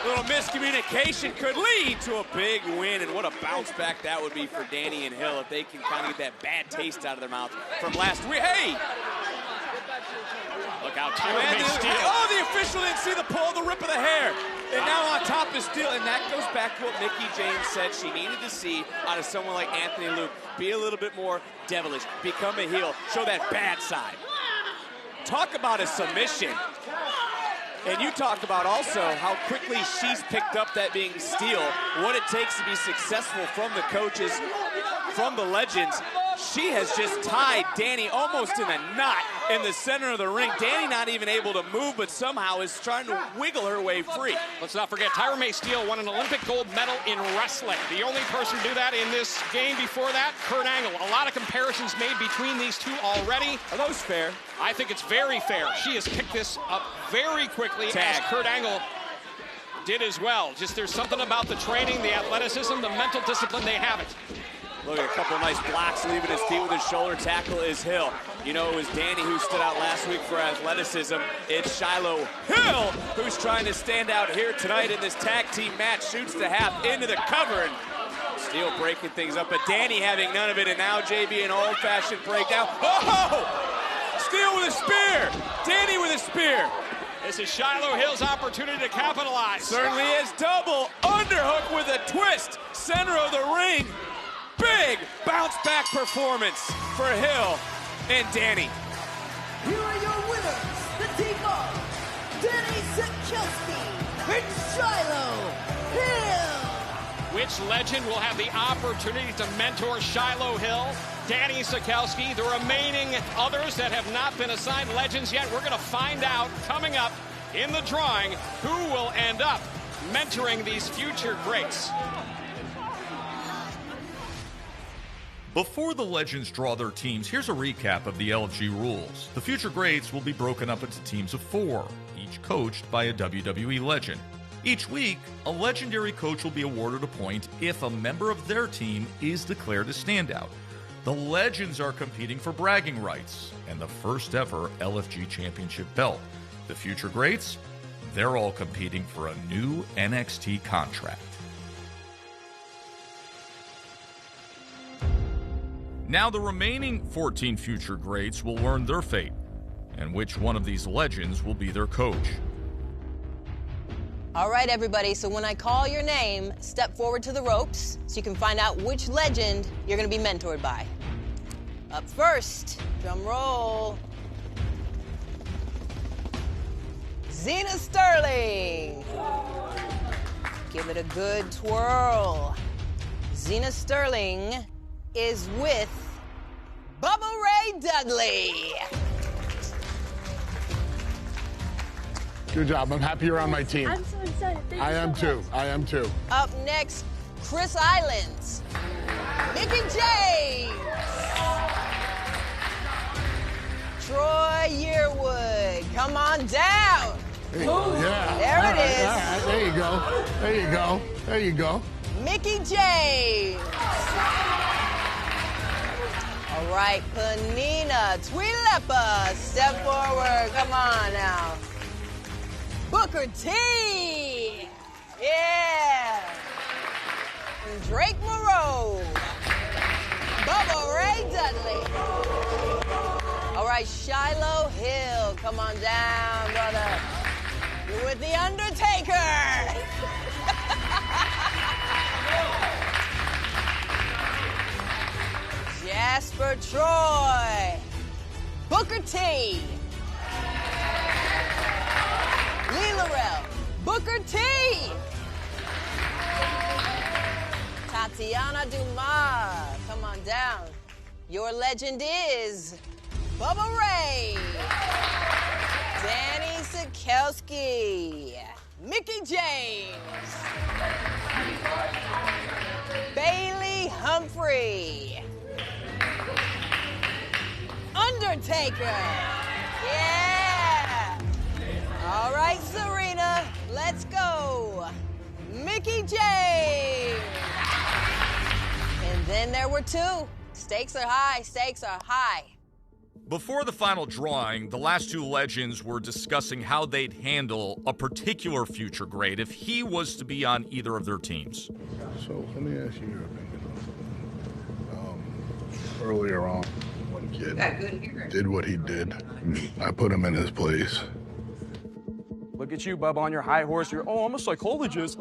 Little miscommunication could lead to a big win, and what a bounce back that would be for Danny and Hill if they can kind of get that bad taste out of their mouth from last week. Hey! Look out, oh, the official didn't see the pull, the rip of the hair. And now on top is Steele, and that goes back to what Mickie James said she needed to see out of someone like Anthony Luke. Be a little bit more devilish, become a heel, show that bad side. Talk about a submission. And you talk about also how quickly she's picked up that being Steele, what it takes to be successful from the coaches, from the legends. She has just tied Danny almost in a knot in the center of the ring. Danny not even able to move, but somehow is trying to wiggle her way free. Let's not forget, Tyra May Steele won an Olympic gold medal in wrestling. The only person to do that in this game before that, Kurt Angle. A lot of comparisons made between these two already. Are those fair? I think it's very fair. She has picked this up very quickly, as Kurt Angle did as well. Just there's something about the training, the athleticism, the mental discipline, they have it. Look at a couple of nice blocks, leaving his feet with his shoulder tackle is Hill. You know, it was Danny who stood out last week for athleticism. It's Shiloh Hill who's trying to stand out here tonight in this tag team match. Shoots the half into the cover, and Steele breaking things up, but Danny having none of it, and now JB an old-fashioned breakdown. Oh! Steele with a spear! Danny with a spear! This is Shiloh Hill's opportunity to capitalize. Certainly is. Double underhook with a twist. Center of the ring. Big bounce back performance for Hill and Danny. Here are your winners, the team of Danny Siekowski and Shiloh Hill. Which legend will have the opportunity to mentor Shiloh Hill? Danny Siekowski, the remaining others that have not been assigned legends yet. We're going to find out coming up in the drawing who will end up mentoring these future greats. Before the legends draw their teams, here's a recap of the LFG rules. The future greats will be broken up into teams of 4, each coached by a WWE legend. Each week, a legendary coach will be awarded a point if a member of their team is declared a standout. The legends are competing for bragging rights and the first ever LFG championship belt. The future greats, they're all competing for a new NXT contract. Now the remaining 14 future greats will learn their fate, and which one of these legends will be their coach. All right, everybody, so when I call your name, step forward to the ropes so you can find out which legend you're going to be mentored by. Up first, drum roll. Zena Sterling. Give it a good twirl. Zena Sterling is with Bubba Ray Dudley. Good job. I'm happy you're on my team. I'm so excited. Thank I you am so too. much. I am too. Up next, Chris Islands. Mickie James. Troy Yearwood. Come on down. There you go. Yeah. There All it right, is. all right. There you go. There you go. There you go. Mickie James. All right, Panina, Tuilaepa, step forward. Come on now. Booker T. Yeah. And Drake Moreau. Bubba Ray Dudley. All right, Shiloh Hill. Come on down, brother. You're with The Undertaker. Jasper Troy. Booker T. Laurel. Booker T. Tatiana Dumas. Come on down. Your legend is Bubba Ray. Danny Siekowski. Mickie James. Bailey Humphrey. Undertaker. Yeah. All right, Serena, let's go. Mickie James. And then there were 2. Stakes are high, stakes are high. Before the final drawing, the last two legends were discussing how they'd handle a particular future great if he was to be on either of their teams. So let me ask you your opinion on something. Earlier on, one kid did what he did. I put him in his place. Look at you, Bubba, on your high horse. You're, oh, I'm a psychologist.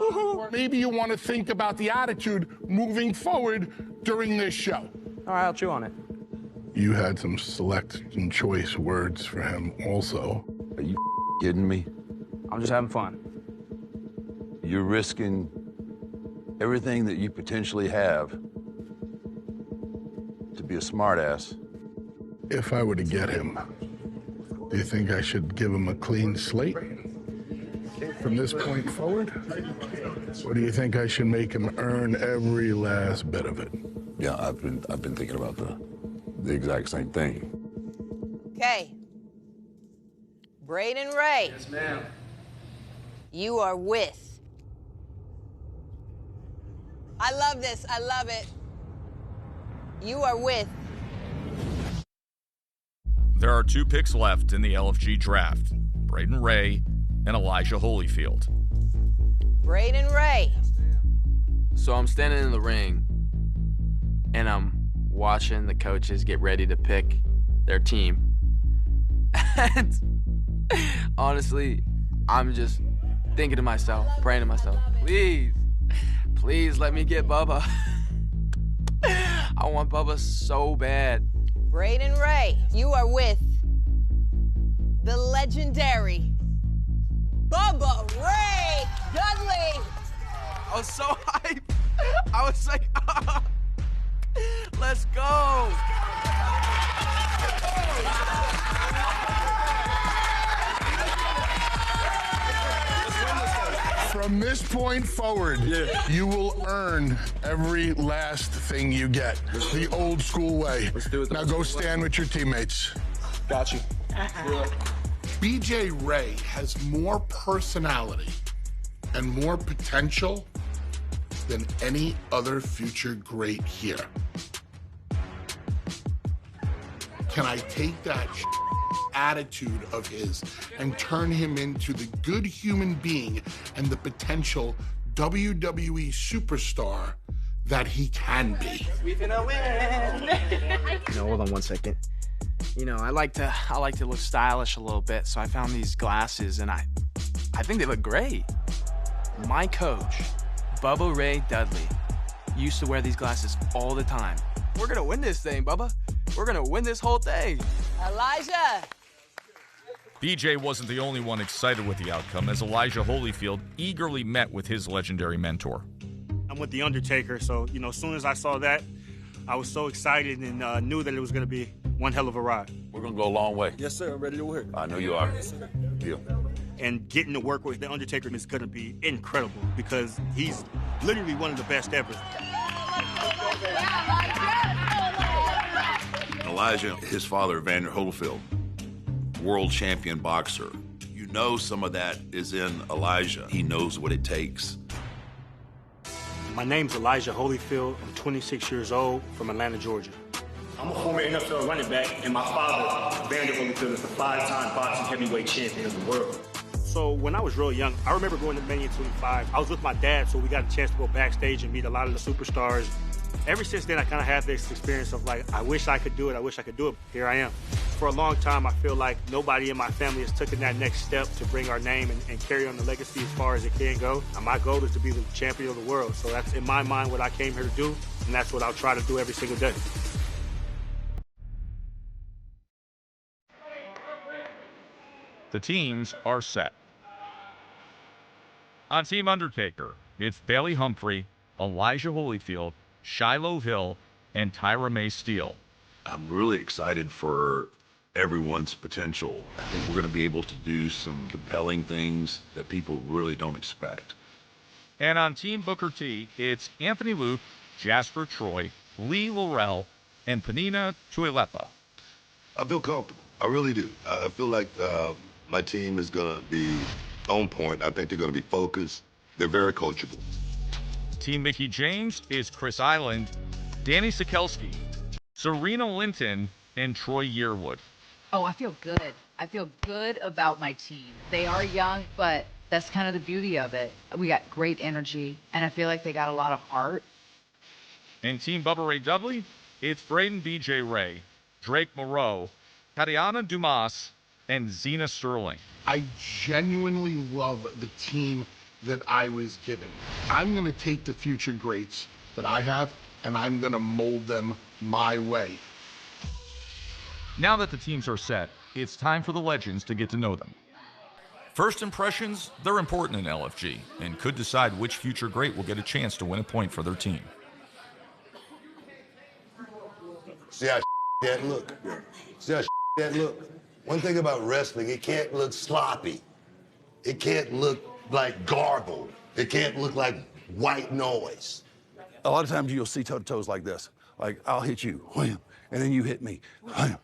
Maybe you want to think about the attitude moving forward during this show. All right, I'll chew on it. You had some select and choice words for him also. Are you kidding me? I'm just having fun. You're risking everything that you potentially have to be a smartass. If I were to get him, do you think I should give him a clean slate from this point forward? Or do you think I should make him earn every last bit of it? Yeah, I've been thinking about the exact same thing. Okay. Braden Ray. Yes, ma'am. You are with. I love this. I love it. You are with. There are two picks left in the LFG draft, Braden Ray and Elijah Holyfield. Braden Ray. So I'm standing in the ring, and I'm watching the coaches get ready to pick their team. And honestly, I'm just thinking to myself, praying to myself, please let me get Bubba. I want Bubba so bad. Braden Ray, you are with the legendary Bubba Ray Dudley. I was so hyped. I was like, let's go. From this point forward, you will earn every last thing you get. The old school way. Let's do it. Now go stand with your teammates. Got you. BJ Ray has more personality and more potential than any other future great here. Can I take that attitude of his and turn him into the good human being and the potential WWE superstar that he can be? We finna win. Hold on one second. I like to look stylish a little bit, so I found these glasses, and I think they look great. My coach, Bubba Ray Dudley, used to wear these glasses all the time. We're gonna win this thing, Bubba. We're gonna win this whole thing. Elijah. BJ wasn't the only one excited with the outcome, as Elijah Holyfield eagerly met with his legendary mentor. I'm with The Undertaker, so, as soon as I saw that, I was so excited and knew that it was going to be one hell of a ride. We're gonna go a long way. Yes, sir. I'm ready to work. I know you are. Deal. And getting to work with The Undertaker is going to be incredible because he's literally one of the best ever. Elijah, his father, Evander Holyfield, world champion boxer. You know some of that is in Elijah. He knows what it takes. My name's Elijah Holyfield. I'm 26 years old from Atlanta, Georgia. I'm a former NFL running back, and my father, Evander Holyfield, is the 5-time boxing heavyweight champion of the world. So when I was real young, I remember going to Mania 25. I was with my dad, so we got a chance to go backstage and meet a lot of the superstars. Ever since then, I kind of had this experience of like, I wish I could do it. Here I am. For a long time, I feel like nobody in my family has taken that next step to bring our name and carry on the legacy as far as it can go. And my goal is to be the champion of the world. So that's, in my mind, what I came here to do, and that's what I'll try to do every single day. The teams are set. On Team Undertaker, it's Bailey Humphrey, Elijah Holyfield, Shiloh Hill, and Tyra May Steele. I'm really excited for everyone's potential. I think we're going to be able to do some compelling things that people really don't expect. And on Team Booker T, it's Anthony Luke, Jasper Troy, Lee Laurel, and Panina Tuilaepa. I feel comfortable. I really do. I feel like my team is going to be on point. I think they're going to be focused. They're very coachable. Team Mickey James is Chris Island, Danny Sikelski, Serena Linton, and Troy Yearwood. Oh, I feel good. I feel good about my team. They are young, but that's kind of the beauty of it. We got great energy, and I feel like they got a lot of heart. In Team Bubba Ray Dudley, it's Braden B.J. Ray, Drake Moreau, Tatiana Dumas, and Zena Sterling. I genuinely love the team that I was given. I'm gonna take the future greats that I have, and I'm gonna mold them my way. Now that the teams are set, it's time for the legends to get to know them. First impressions, they're important in LFG and could decide which future great will get a chance to win a point for their team. See how that look? See how that look? One thing about wrestling, it can't look sloppy. It can't look like garbled. It can't look like white noise. A lot of times you'll see toe-to-toes like this. Like, I'll hit you, wham, and then you hit me, wham,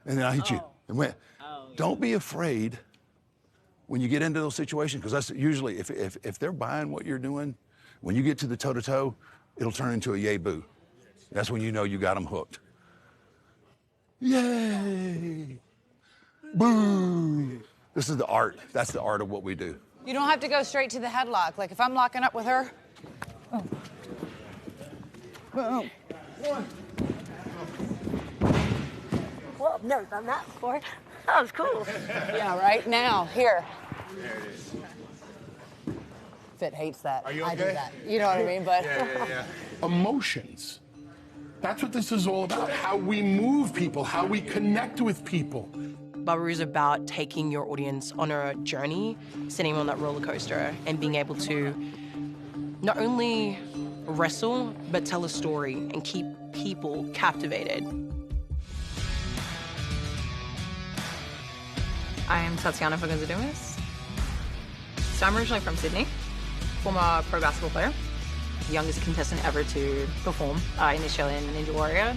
and then I hit you, and wham. Don't be afraid when you get into those situations, because that's usually, if they're buying what you're doing, when you get to the toe-to-toe, it'll turn into a yay boo. That's when you know you got them hooked. Yay! Boo! This is the art. That's the art of what we do. You don't have to go straight to the headlock. Like, if I'm locking up with her... Oh. Boom. Well, I've never done that before. That was cool. Yeah, right? Now, here. There it is. Fit hates that. Are you I do okay? that. You know what I mean? But Emotions. That's what this is all about. How we move people, how we connect with people. Bubba is about taking your audience on a journey, sitting on that roller coaster, and being able to not only wrestle, but tell a story and keep people captivated. I am Tatiana Dumas. So I'm originally from Sydney, former pro basketball player, youngest contestant ever to perform in the Australian Ninja Warrior,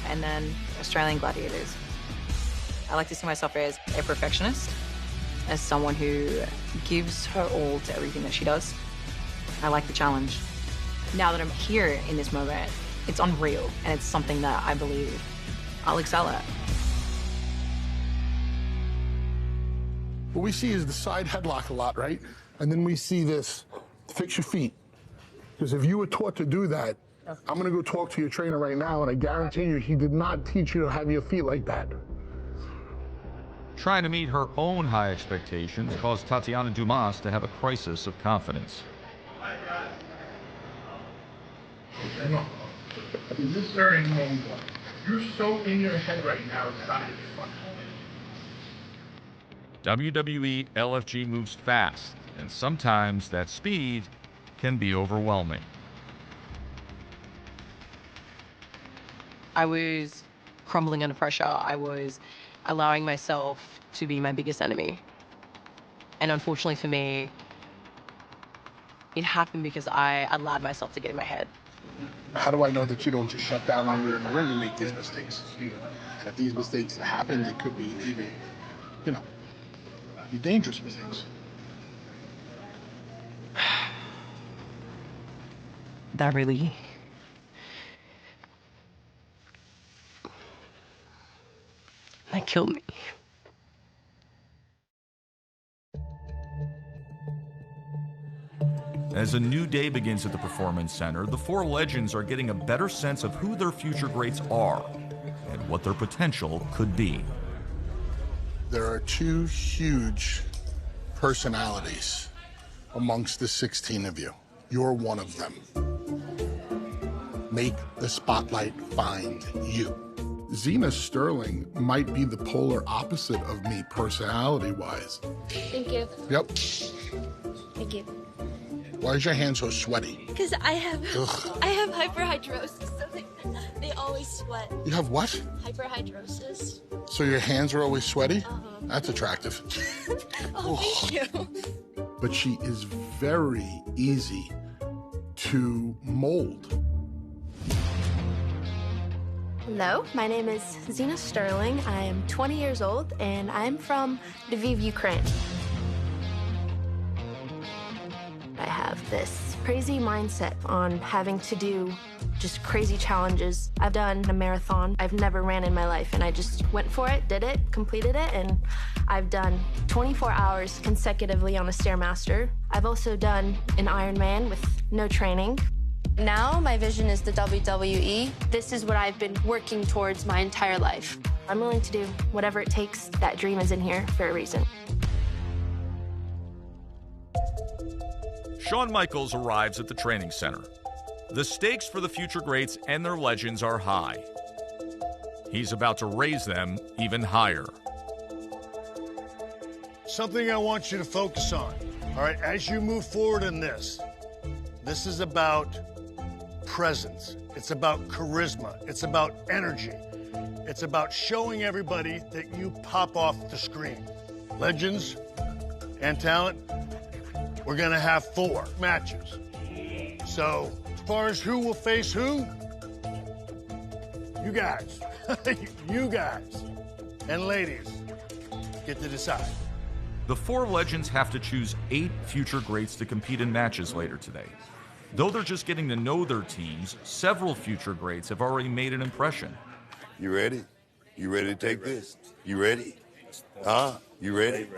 and then Australian Gladiators. I like to see myself as a perfectionist, as someone who gives her all to everything that she does. I like the challenge. Now that I'm here in this moment, it's unreal, and it's something that I believe I'll excel at. What we see is the side headlock a lot, right? And then we see this, fix your feet. Because if you were taught to do that, I'm gonna go talk to your trainer right now, and I guarantee you he did not teach you to have your feet like that. Trying to meet her own high expectations caused Tatiana Dumas to have a crisis of confidence. Is this very normal? You're so in your head right now, it's not even fun. WWE LFG moves fast, and sometimes that speed can be overwhelming. I was crumbling under pressure. I was allowing myself to be my biggest enemy. And unfortunately for me, it happened because I allowed myself to get in my head. How do I know that you don't just shut down when you're in the ring and make these mistakes? If these mistakes happen, they could be even, be dangerous mistakes. That really... that killed me. As a new day begins at the Performance Center, the four legends are getting a better sense of who their future greats are and what their potential could be. There are two huge personalities amongst the 16 of you. You're one of them. Make the spotlight find you. Zena Sterling might be the polar opposite of me personality-wise. Thank you. Yep. Thank you. Why is your hand so sweaty? Because I have hyperhidrosis, so they always sweat. You have what? Hyperhidrosis. So your hands are always sweaty? That's attractive. Oh, thank you. But she is very easy to mold. Hello, my name is Zena Sterling. I am 20 years old, and I'm from Lviv, Ukraine. I have this crazy mindset on having to do just crazy challenges. I've done a marathon. I've never ran in my life, and I just went for it, did it, completed it, and I've done 24 hours consecutively on a Stairmaster. I've also done an Ironman with no training. Now my vision is the WWE. This is what I've been working towards my entire life. I'm willing to do whatever it takes. That dream is in here for a reason. Shawn Michaels arrives at the training center. The stakes for the future greats and their legends are high. He's about to raise them even higher. Something I want you to focus on, all right, as you move forward in this is about presence. It's about charisma. It's about energy. It's about showing everybody that you pop off the screen. Legends and talent, we're gonna have 4 matches. So, as far as who will face who, you guys, you guys and ladies get to decide. The 4 legends have to choose 8 future greats to compete in matches later today. Though they're just getting to know their teams, several future greats have already made an impression. You ready? You ready to take this? You ready? Huh? You ready? You know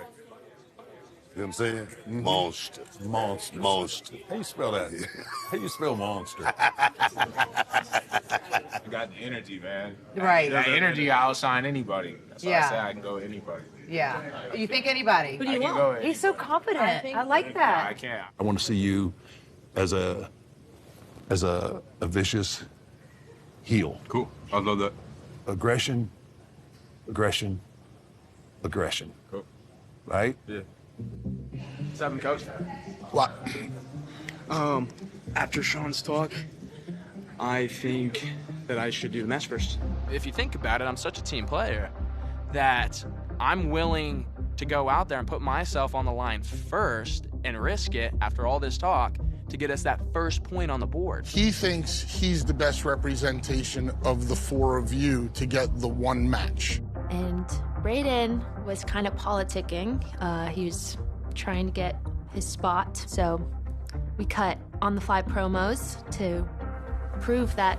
what I'm saying? Monster. Monster. Monster. How you spell that? How you spell monster? You got the energy, man. Right. That energy, I'll sign anybody. That's why Yeah. I say I can go with anybody. Yeah. You think anybody? Who do you want? Go ahead. He's so confident. I like that. I can't. I want to see you as a vicious heel. Cool. I love that. Aggression, aggression, aggression. Cool. Right? Yeah. What's up, Coach? What? After Sean's talk, I think that I should do the match first. If you think about it, I'm such a team player that I'm willing to go out there and put myself on the line first and risk it after all this talk to get us that first point on the board. He thinks he's the best representation of the 4 of you to get the 1 match. And Brayden was kind of politicking. He was trying to get his spot. So we cut on-the-fly promos to prove that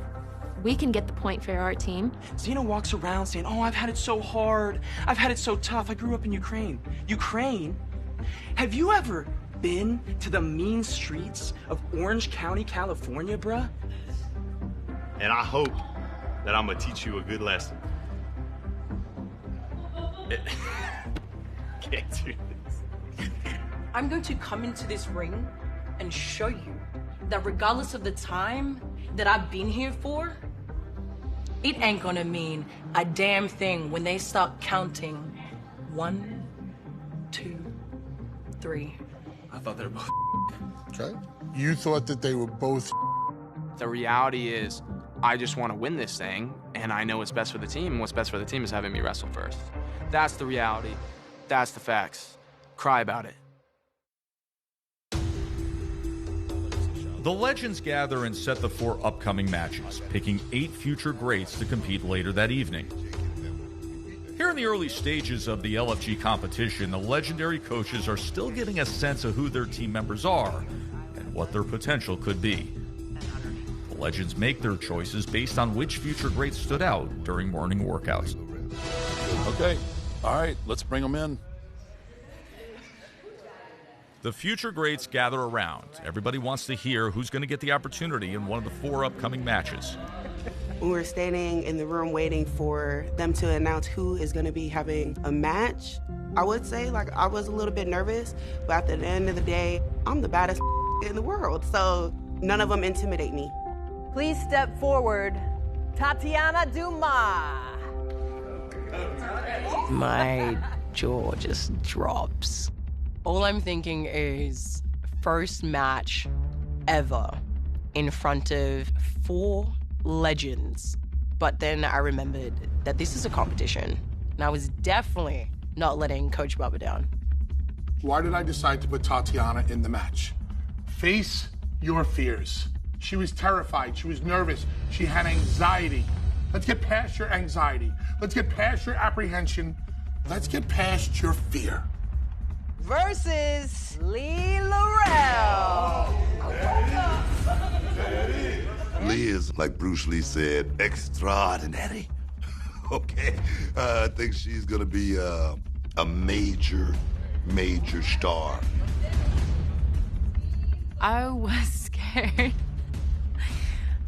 we can get the point for our team. Zena walks around saying, oh, I've had it so hard. I've had it so tough. I grew up in Ukraine. Ukraine? Have you ever been to the mean streets of Orange County, California, bruh? And I hope that I'm gonna teach you a good lesson. Can't do this. I'm going to come into this ring and show you that regardless of the time that I've been here for, it ain't gonna mean a damn thing when they start counting 1, 2, 3. I thought they were both. Okay. You thought that they were both. The reality is, I just want to win this thing, and I know what's best for the team, and what's best for the team is having me wrestle first. That's the reality. That's the facts. Cry about it. The legends gather and set the 4 upcoming matches, picking 8 future greats to compete later that evening. Here in the early stages of the LFG competition, the legendary coaches are still getting a sense of who their team members are and what their potential could be. The legends make their choices based on which future greats stood out during morning workouts. Okay. All right. Let's bring them in. The future greats gather around. Everybody wants to hear who's going to get the opportunity in one of the 4 upcoming matches. We were standing in the room waiting for them to announce who is going to be having a match. I would say, I was a little bit nervous, but at the end of the day, I'm the baddest in the world, so none of them intimidate me. Please step forward, Tatiana Dumas. My jaw just drops. All I'm thinking is first match ever in front of 4 legends. But then I remembered that this is a competition, and I was definitely not letting Coach Bubba down. Why did I decide to put Tatiana in the match? Face your fears. She was terrified. She was nervous. She had anxiety. Let's get past your anxiety. Let's get past your apprehension. Let's get past your fear. Versus Laurel. Lee is like Bruce Lee said, extraordinary. Okay? I think she's gonna be a major star. I was scared.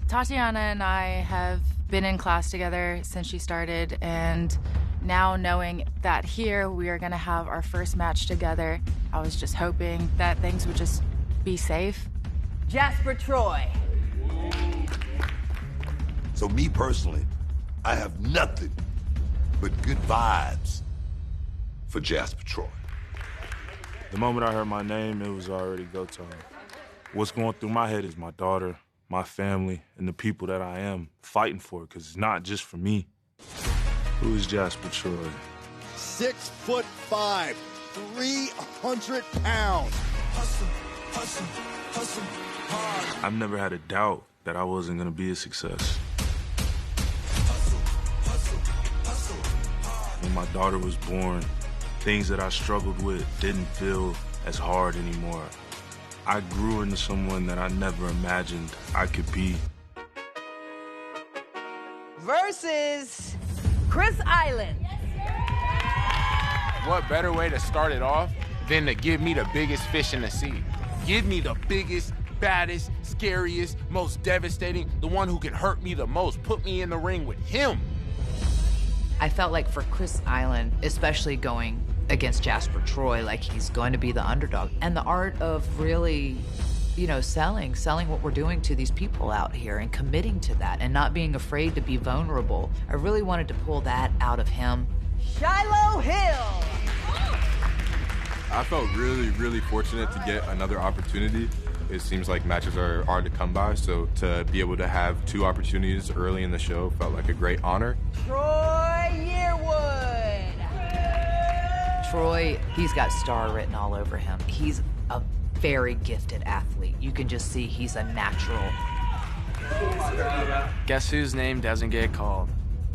Tatiana and I have been in class together since she started, and now knowing that here we are gonna have our first match together, I was just hoping that things would just be safe. Jasper Troy. So me personally, I have nothing but good vibes for Jasper Troy. The moment I heard my name, it was already go time. What's going through my head is my daughter, my family, and the people that I am fighting for, because it's not just for me. Who is Jasper Troy? 6'5", 300 pounds. I've never had a doubt that I wasn't gonna be a success. When my daughter was born, things that I struggled with didn't feel as hard anymore. I grew into someone that I never imagined I could be. Versus Chris Island. What better way to start it off than to give me the biggest fish in the sea? Give me the biggest, baddest, scariest, most devastating, the one who can hurt me the most. Put me in the ring with him. I felt like for Chris Island, especially going against Jasper Troy, like he's going to be the underdog. And the art of really, you know, selling what we're doing to these people out here and committing to that and not being afraid to be vulnerable. I really wanted to pull that out of him. Shiloh Hill. I felt really, really fortunate to get another opportunity. It seems like matches are hard to come by, so to be able to have 2 opportunities early in the show felt like a great honor. Troy Yearwood. Troy, he's got star written all over him. He's a very gifted athlete. You can just see he's a natural. Guess whose name doesn't get called?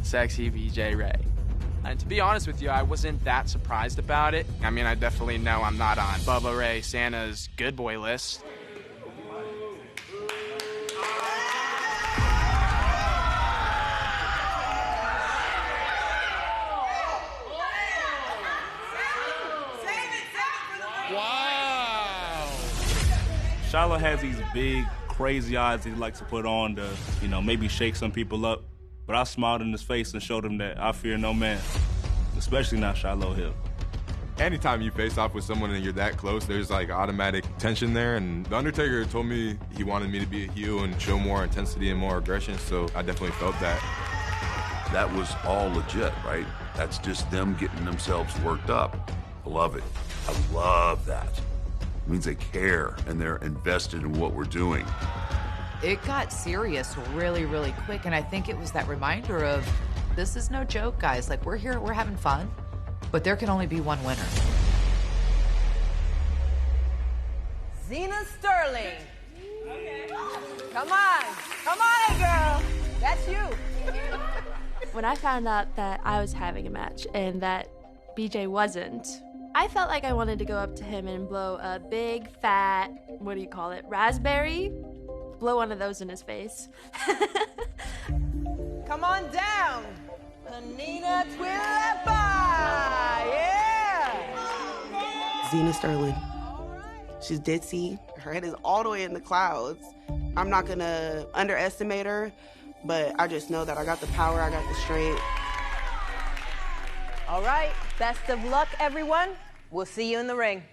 Sexy BJ Ray. And to be honest with you, I wasn't that surprised about it. I mean, I definitely know I'm not on Bubba Ray Santa's good boy list. Shiloh has these big, crazy eyes he likes to put on to, you know, maybe shake some people up. But I smiled in his face and showed him that I fear no man, especially not Shiloh Hill. Anytime you face off with someone and you're that close, there's like automatic tension there. And The Undertaker told me he wanted me to be a heel and show more intensity and more aggression, so I definitely felt that. That was all legit, right? That's just them getting themselves worked up. I love it. I love that. It means they care and they're invested in what we're doing. It got serious really, really quick, and I think it was that reminder of, this is no joke, guys. Like, we're here, we're having fun, but there can only be one winner. Zena Sterling. Come on, girl. That's you. When I found out that I was having a match and that BJ wasn't, I felt like I wanted to go up to him and blow a big, fat, what do you call it, raspberry? Blow one of those in his face. Come on down. Panina Tuilaepa. Yeah. Zena Sterling. She's ditzy. Her head is all the way in the clouds. I'm not gonna underestimate her, but I just know that I got the power, I got the strength. All right, best of luck, everyone. We'll see you in the ring.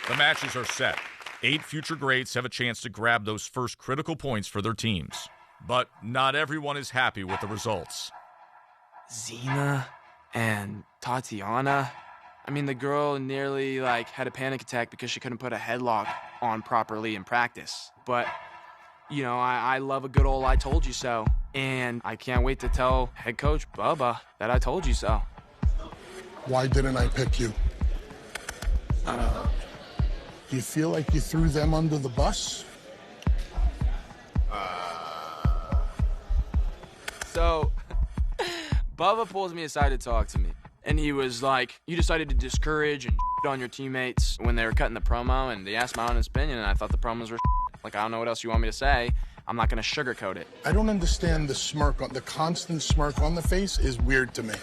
The matches are set. 8 future greats have a chance to grab those first critical points for their teams. But not everyone is happy with the results. Zena and Tatiana. I mean, the girl nearly had a panic attack because she couldn't put a headlock on properly in practice. But, you know, I love a good old I told you so. And I can't wait to tell head coach Bubba that I told you so. Why didn't I pick you? Do you feel like you threw them under the bus? So, Bubba pulls me aside to talk to me. And he was like, you decided to discourage and on your teammates when they were cutting the promo, and they asked my honest opinion, and I thought the promos were like, I don't know what else you want me to say. I'm not going to sugarcoat it. I don't understand the smirk, the constant smirk on the face is weird to me.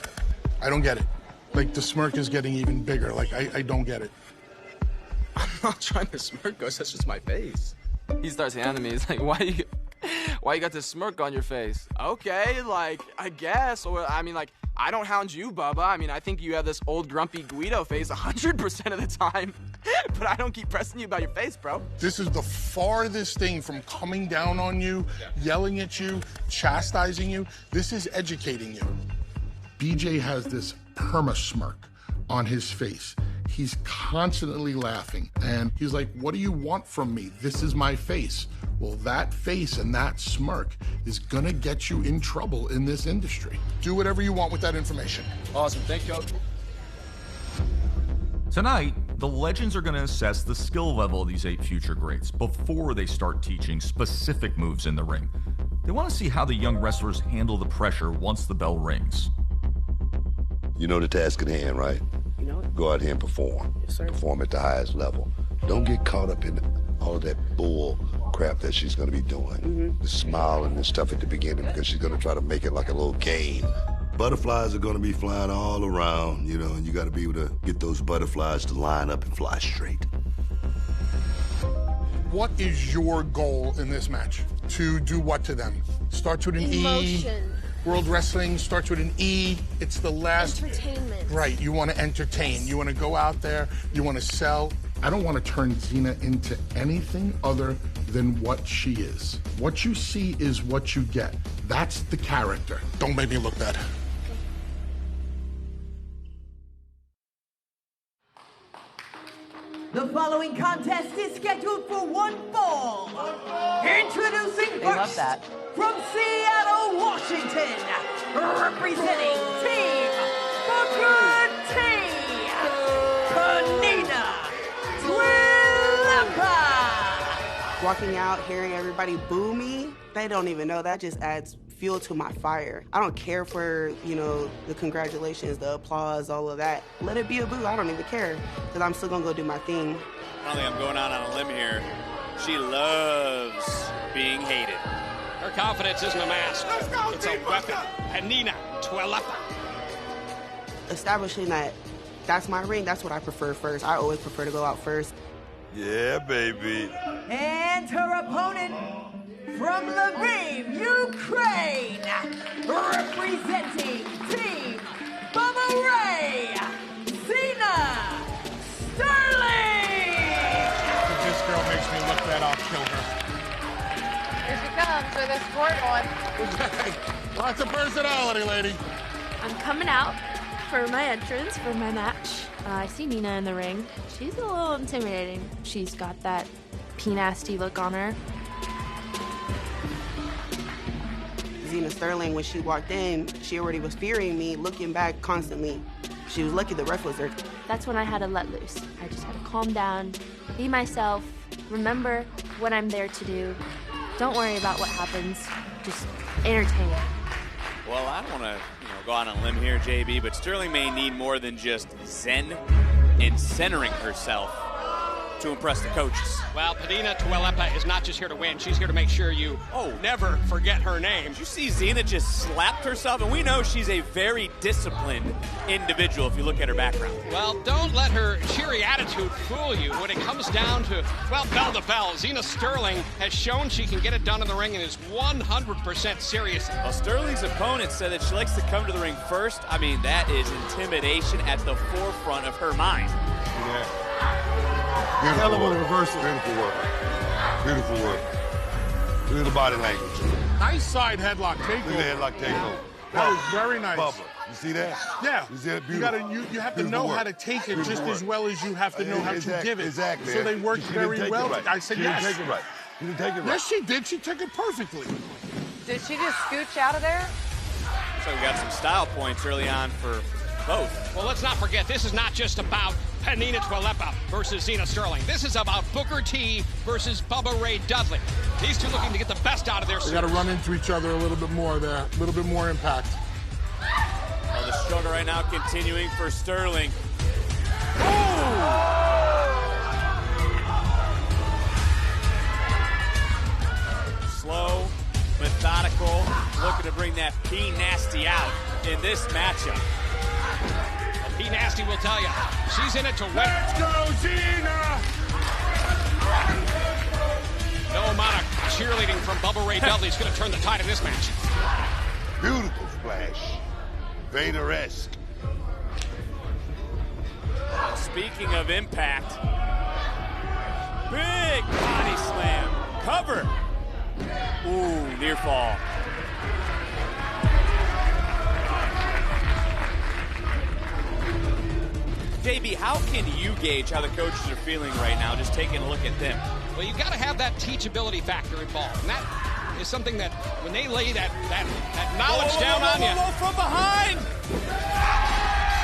I don't get it. Like, the smirk is getting even bigger. Like, I don't get it. I'm not trying to smirk, Ghost. That's just my face. He starts handing me, he's like, why you got this smirk on your face? Okay, like, I guess. Or, I mean, like, I don't hound you, Bubba. I mean, I think you have this old grumpy Guido face 100% of the time. But I don't keep pressing you about your face, bro. This is the farthest thing from coming down on you, yelling at you, chastising you. This is educating you. BJ has this perma-smirk on his face. He's constantly laughing. And he's like, what do you want from me? This is my face. Well, that face and that smirk is gonna get you in trouble in this industry. Do whatever you want with that information. Awesome, thank you. Tonight, the Legends are going to assess the skill level of these 8 future greats before they start teaching specific moves in the ring. They want to see how the young wrestlers handle the pressure once the bell rings. You know the task at hand, right? You know it. Go out here and perform. Yes, sir. Perform at the highest level. Don't get caught up in all of that bull crap that she's going to be doing. The smiling and stuff at the beginning because she's going to try to make it like a little game. Butterflies are going to be flying all around, you know, and you got to be able to get those butterflies to line up and fly straight. What is your goal in this match? To do what to them? Starts with an Emotion. E. World Wrestling starts with an E. It's the last. Entertainment. Right, you want to entertain. You want to go out there. You want to sell. I don't want to turn Zena into anything other than what she is. What you see is what you get. That's the character. Don't make me look bad. The following contest is scheduled for one fall. Introducing They love first, that. from Seattle, Washington, representing Team Booker T, Panina Tuilaepa. Walking out, hearing everybody boo me, they don't even know. That just adds fuel to my fire. I don't care for, you know, the congratulations, the applause, all of that. Let it be a boo. I don't even care because I'm still going to go do my thing. I don't think I'm going out on a limb here. She loves being hated. Her confidence isn't a mask. It's a weapon. Panina Tuilaepa. Establishing that that's my ring, that's what I prefer first. I always prefer to go out first. Yeah, baby. And her opponent, from Lviv, Ukraine, representing Team Bubba Ray, Zena Sterling. If this girl makes me look bad, I'll kill her. Here she comes with a sport on. Lots of personality, lady. I'm coming out for my entrance for my match. I see Nina in the ring. She's a little intimidating. She's got that P-nasty look on her. Zena Sterling, when she walked in, she already was fearing me, looking back constantly. She was lucky the ref was there. That's when I had to let loose. I just had to calm down, be myself, remember what I'm there to do. Don't worry about what happens. Just entertain. Well, I don't want to go out on a limb here, JB, but Sterling may need more than just zen and centering herself to impress the coaches. Well, Panina Tuilaepa is not just here to win. She's here to make sure you never forget her name. Did you see Zena just slapped herself? And we know she's a very disciplined individual if you look at her background. Well, don't let her cheery attitude fool you. When it comes down to, well, bell to bell, Zena Sterling has shown she can get it done in the ring and is 100% serious. Well, Sterling's opponent said that she likes to come to the ring first. I mean, that is intimidation at the forefront of her mind. Yeah. Beautiful work. Reversal. Beautiful work. Beautiful work. Look at the body language. Nice side headlock takeover. Look at the headlock takeover. That was very nice. Bubba. You see that? Yeah. You see that? You have to know how to take it just as well as you have to know how to give it. Exactly. So they worked very well. Right. I said she yes. Didn't take it right. She didn't take it right. Yes, she did. She took it perfectly. Did she just scooch out of there? So we got some style points early on for both. Well, let's not forget, this is not just about Panina Tuilaepa versus Zena Sterling. This is about Booker T versus Bubba Ray Dudley. These two looking to get the best out of their They got to run into each other a little bit more there, a little bit more impact. Well, the struggle right now continuing for Sterling. Slow, methodical, looking to bring that P Nasty out in this matchup. And P Nasty will tell you, she's in it to win. Let's go, Zena! No amount of cheerleading from Bubba Ray Dudley is going to turn the tide in this match. Beautiful splash. Vader-esque. Speaking of impact, big body slam, cover. Ooh, near fall. JB, how can you gauge how the coaches are feeling right now, just taking a look at them? Well, you've got to have that teachability factor involved. And that is something that when they lay that knowledge down on you. From behind!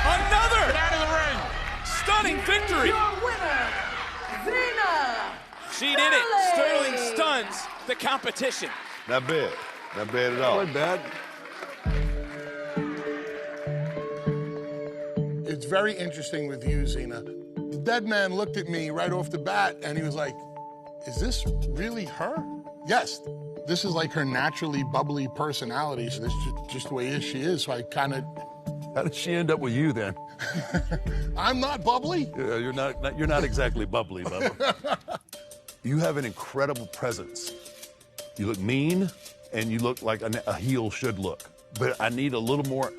Another! Get out of the ring! Stunning victory! Your winner, Zena! She did it! Sterling stuns the competition. Not bad. Not bad at all. Not bad. It's very interesting with you, Zena. The dead man looked at me right off the bat, and he was like, is this really her? Yes. This is like her naturally bubbly personality, so this is just the way she is, so I kind of... How did she end up with you, then? I'm not bubbly? Yeah, you're not exactly bubbly, Bubba. You have an incredible presence. You look mean, and you look like a heel should look. But I need a little more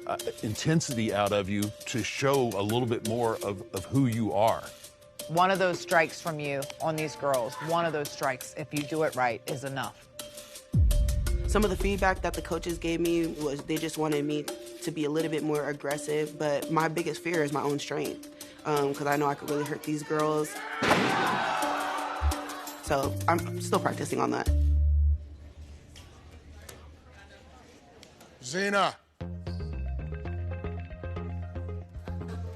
intensity out of you to show a little bit more of who you are. One of those strikes from you on these girls, one of those strikes, if you do it right, is enough. Some of the feedback that the coaches gave me was they just wanted me to be a little bit more aggressive, but my biggest fear is my own strength, because I know I could really hurt these girls. So I'm still practicing on that. Zena.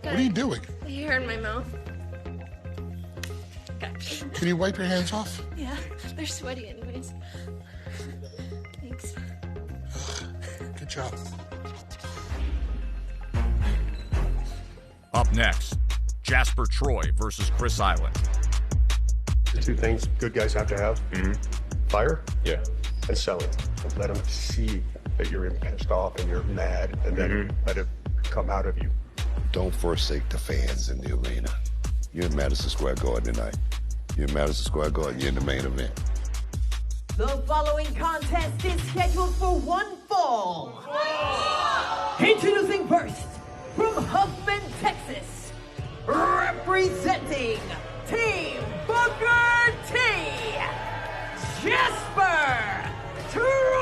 What are you doing? Hair in my mouth. Can you wipe your hands off? Yeah, they're sweaty anyways. Thanks. Good job. Up next, Jasper Troy versus Chris Island. The two things good guys have to have, fire and selling. Let them see that you're pissed off and you're mad, and then let it come out of you. Don't forsake the fans in the arena. You're in Madison Square Garden tonight. You're in Madison Square Garden. You're in the main event. The following contest is scheduled for one fall. Introducing first, from Huffman, Texas, representing Team Booker T, Jasper Troy.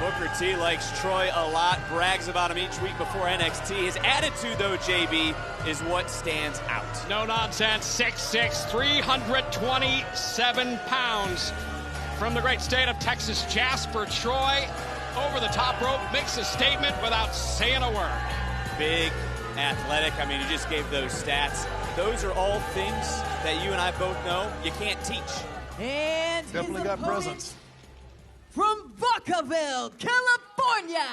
Booker T likes Troy a lot, brags about him each week before NXT. His attitude, though, JB, is what stands out. No nonsense, 6'6", 327 pounds. From the great state of Texas, Jasper Troy, over the top rope, makes a statement without saying a word. Big, athletic. I mean, you just gave those stats. Those are all things that you and I both know you can't teach. And definitely got presence. From Vacaville, California,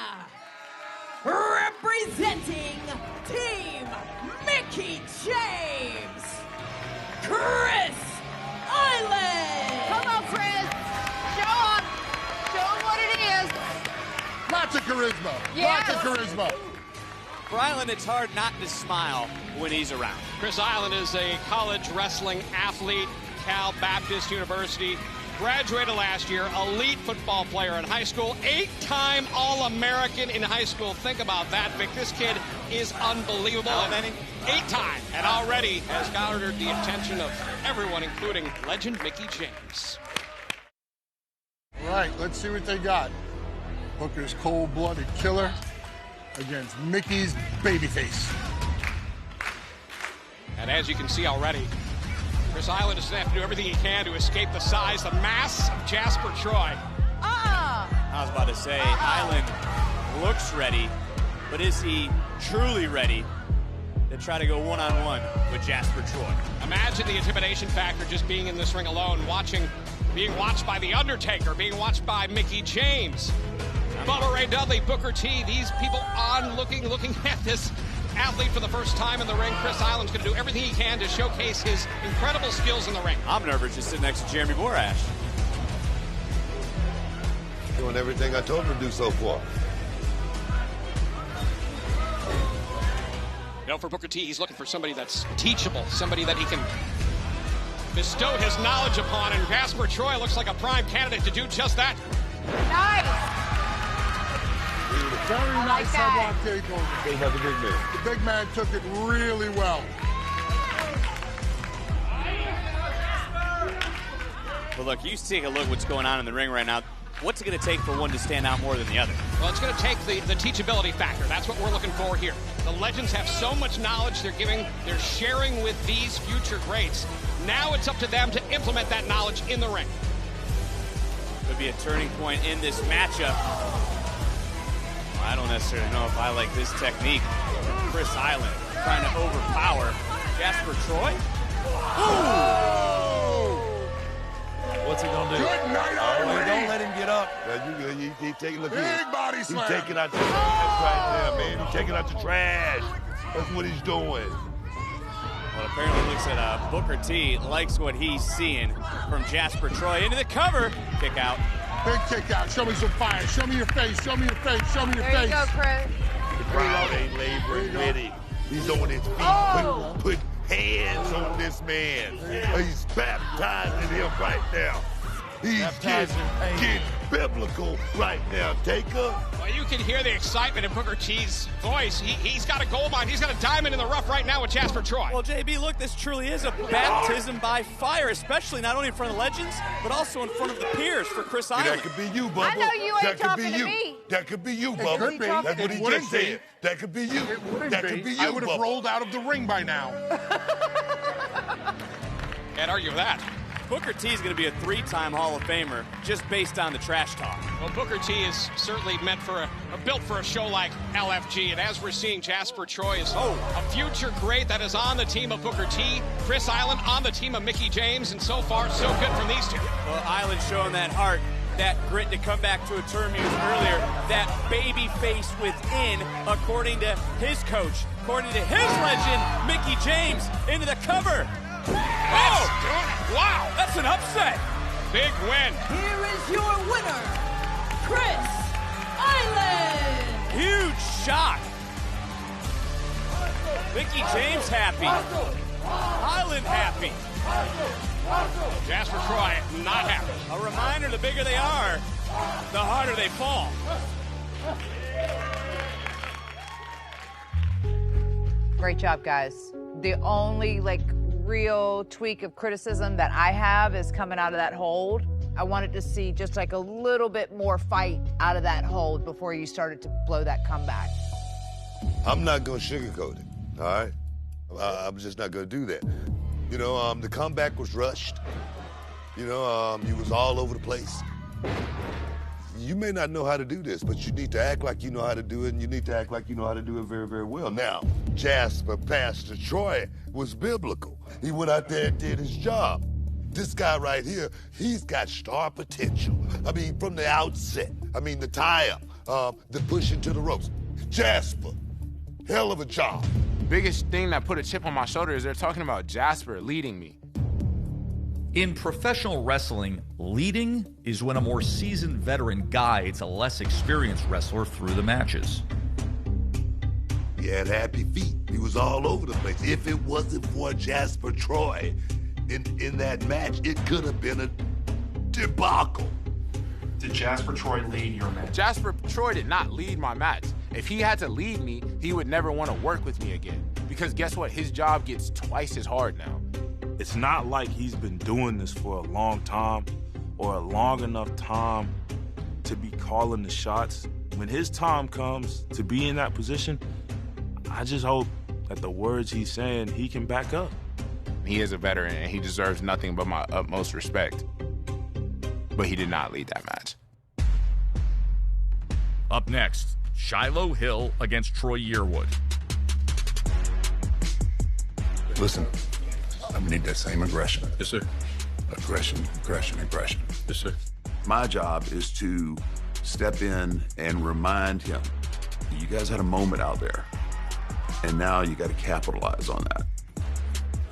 representing Team Mickey James, Chris Island. Come on, Chris. Show him. Show him what it is. Lots of charisma. Yes. Lots of charisma. For Island, it's hard not to smile when he's around. Chris Island is a college wrestling athlete, Cal Baptist University. Graduated last year, elite football player in high school, 8-time All-American in high school. Think about that, Vic. This kid is unbelievable. How many? 8-time, and already has garnered the attention of everyone, including legend Mickey James. All right, let's see what they got. Booker's cold-blooded killer against Mickey's babyface. And as you can see already, Chris Island is going to have to do everything he can to escape the size, the mass of Jasper Troy. I was about to say, Island looks ready, but is he truly ready to try to go one-on-one with Jasper Troy? Imagine the intimidation factor just being in this ring alone, being watched by The Undertaker, being watched by Mickey James. Bubba Ray Dudley, Booker T, these people on looking at this athlete for the first time in the ring. Chris Island's going to do everything he can to showcase his incredible skills in the ring. I'm nervous just sitting next to Jeremy Borash. Doing everything I told him to do so far. You know, for Booker T, he's looking for somebody that's teachable, somebody that he can bestow his knowledge upon, and Jasper Troy looks like a prime candidate to do just that. Nice. Very nice headlock takeover. What about the big man? The big man took it really well. Well, look, you take a look what's going on in the ring right now. What's it going to take for one to stand out more than the other? Well, it's going to take the teachability factor. That's what we're looking for here. The legends have so much knowledge they're sharing with these future greats. Now it's up to them to implement that knowledge in the ring. Could be a turning point in this matchup. I don't necessarily know if I like this technique. Chris Island trying to overpower Jasper Troy. Ooh! What's he gonna do? Good night, Don't let him get up. You keep taking a look. Big body slam. He's taking out the trash right there, man. He's taking out the trash. That's what he's doing. Well, apparently looks at Booker T, likes what he's seeing from Jasper Troy. Into the cover, kick out. Big kick out. Show me some fire. Show me your face. Show me your face. Show me your face. There you go, Chris. The crowd ain't laboring with him. He's on his feet. Put hands on this man. He's baptizing him right now. He's getting biblical right now. Taker. Well, you can hear the excitement in Booker T's voice. He's got a gold mine. He's got a diamond in the rough right now with Jasper Troy. Well, JB, look, this truly is a baptism by fire, especially not only in front of legends, but also in front of the peers for Chris Island. That could be you, Bubba. I know you ain't talking to me. That could be you, Bubba. Could be. That's what he just said. That could be you. That could be you, I would have Bubba. rolled out of the ring by now. Can't argue with that. Booker T is going to be a 3-time Hall of Famer just based on the trash talk. Well, Booker T is certainly meant for built for a show like LFG, and as we're seeing, Jasper Troy is a future great that is on the team of Booker T. Chris Island on the team of Mickey James, and so far, so good from these two. Well, Island showing that heart, that grit, to come back to a term used earlier, that baby face within, according to his coach, according to his legend, Mickey James, into the cover. Wow, that's an upset. Big win. Here is your winner, Chris Island. Huge shock. Mickey James happy. Island happy. Jasper Troy not happy. A reminder, the bigger they are, the harder they fall. Great job, guys. The only real tweak of criticism that I have is coming out of that hold. I wanted to see just a little bit more fight out of that hold before you started to blow that comeback. I'm not going to sugarcoat it, all right? I'm just not going to do that. You know, the comeback was rushed. You know, you was all over the place. You may not know how to do this, but you need to act like you know how to do it, and you need to act like you know how to do it very, very well. Now, Jasper, Pastor Troy, was biblical. He went out there and did his job. This guy right here, he's got star potential. I mean, from the outset. I mean, the tie-up, the push into the ropes. Jasper, hell of a job. Biggest thing that put a chip on my shoulder is they're talking about Jasper leading me. In professional wrestling, leading is when a more seasoned veteran guides a less experienced wrestler through the matches. He had happy feet. He was all over the place. If it wasn't for Jasper Troy in that match, it could have been a debacle. Did Jasper Troy lead your match? Jasper Troy did not lead my match. If he had to lead me, he would never want to work with me again. Because guess what? His job gets twice as hard now. It's not like he's been doing this for a long time or a long enough time to be calling the shots. When his time comes to be in that position, I just hope that the words he's saying, he can back up. He is a veteran, and he deserves nothing but my utmost respect. But he did not lead that match. Up next, Shiloh Hill against Troy Yearwood. Listen, I need that same aggression. Yes, sir. Aggression. Yes, sir. My job is to step in and remind him, you guys had a moment out there, and now you got to capitalize on that.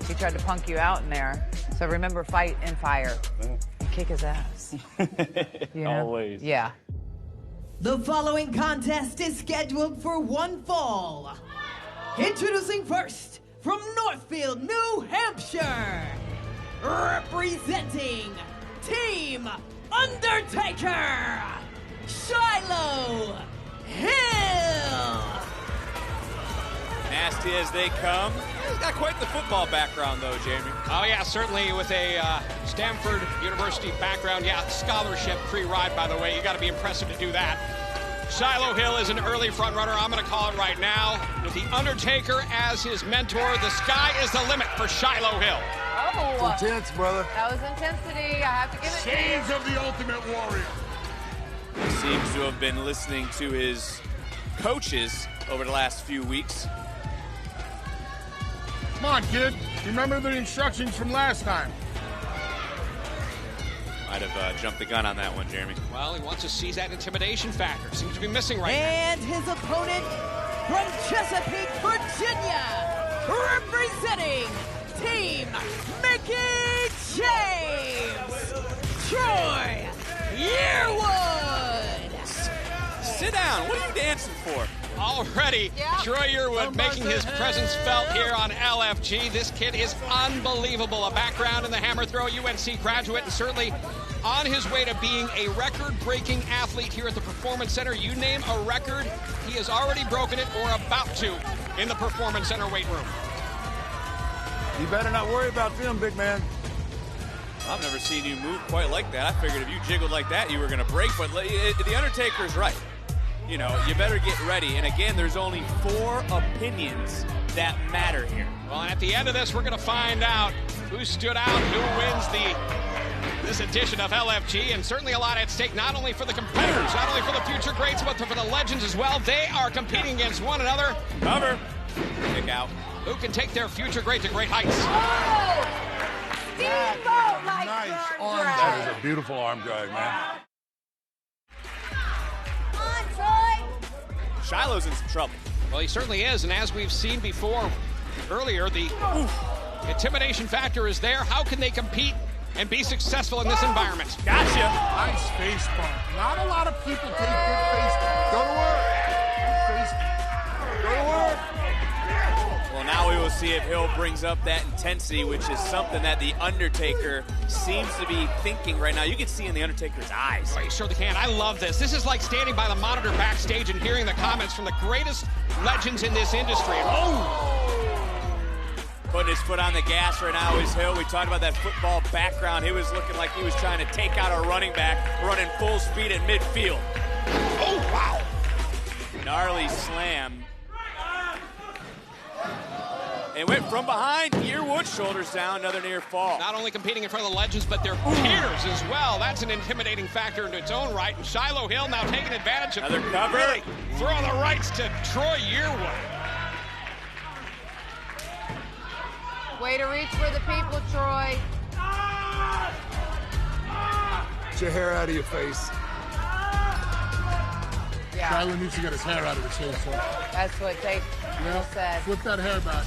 He tried to punk you out in there. So remember, fight and fire. And kick his ass. You know? Always. Yeah. The following contest is scheduled for one fall. Introducing first, from Northfield, New Hampshire, representing Team Undertaker, Shiloh Hill. Nasty as they come. He's got quite the football background, though, Jamie. Oh, yeah, certainly with a Stanford University background. Yeah, scholarship pre-ride, by the way. You got to be impressive to do that. Shiloh Hill is an early front runner. I'm going to call it right now. With The Undertaker as his mentor, the sky is the limit for Shiloh Hill. Oh, Intense, brother. that was intensity. I have to give it to you. Shades of the Ultimate Warrior. He seems to have been listening to his coaches over the last few weeks. Come on, kid. Remember the instructions from last time. Might have jumped the gun on that one, Jeremy. Well, he wants to seize that intimidation factor. Seems to be missing right And his opponent from Chesapeake, Virginia, representing Team Mickey James, Troy Yearwood. Sit down. What are you dancing for? Already, Troy Yearwood making his presence felt here on LFG. This kid is unbelievable. A background in the hammer throw, UNC graduate, and certainly on his way to being a record-breaking athlete here at the Performance Center. You name a record, he has already broken it or about to in the Performance Center weight room. You better not worry about them, big man. I've never seen you move quite like that. I figured if you jiggled like that, you were going to break, but The Undertaker's right. You know, you better get ready. And again, there's only 4 opinions that matter here. Well, and at the end of this, we're going to find out who stood out, who wins this edition of LFG, and certainly a lot at stake, not only for the competitors, not only for the future greats, but for the legends as well. They are competing against one another. Cover. Kick out. Who can take their future great to great heights? Steamboat like Nice arm arm drag. That is a beautiful arm drag, man. Shiloh's in some trouble. Well, he certainly is, and as we've seen before earlier, the intimidation factor is there. How can they compete and be successful in this environment? Gotcha. Nice face bump. Not a lot of people take good face bump. Go to work. Go to work. Well, now we will see if Hill brings up that intensity, which is something that The Undertaker seems to be thinking right now. You can see in The Undertaker's eyes. Oh, you surely can. I love this. This is like standing by the monitor backstage and hearing the comments from the greatest legends in this industry. Putting his foot on the gas right now is Hill. We talked about that football background. He was looking like he was trying to take out a running back, running full speed at midfield. Oh, wow. Gnarly slam. And went from behind. Yearwood, shoulders down, another near fall. Not only competing in front of the legends, but their peers as well. That's an intimidating factor in its own right. And Shiloh Hill now taking advantage of another cover. Really throwing the rights to Troy Yearwood. Way to reach for the people, Troy. Get your hair out of your face. Yeah. Shiloh needs to get his hair out of his face. So. That's what they said. Flip that hair back.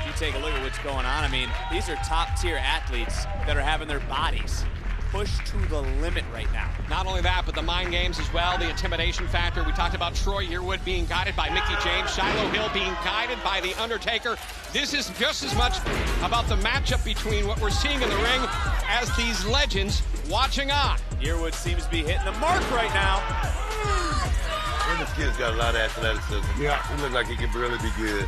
You take a look at what's going on. I mean, these are top-tier athletes that are having their bodies pushed to the limit right now. Not only that, but the mind games as well, the intimidation factor. We talked about Troy Yearwood being guided by Mickey James, Shiloh Hill being guided by The Undertaker. This is just as much about the matchup between what we're seeing in the ring as these legends watching on. Yearwood seems to be hitting the mark right now. And this kid's got a lot of athleticism. Yeah. He looks like he could really be good.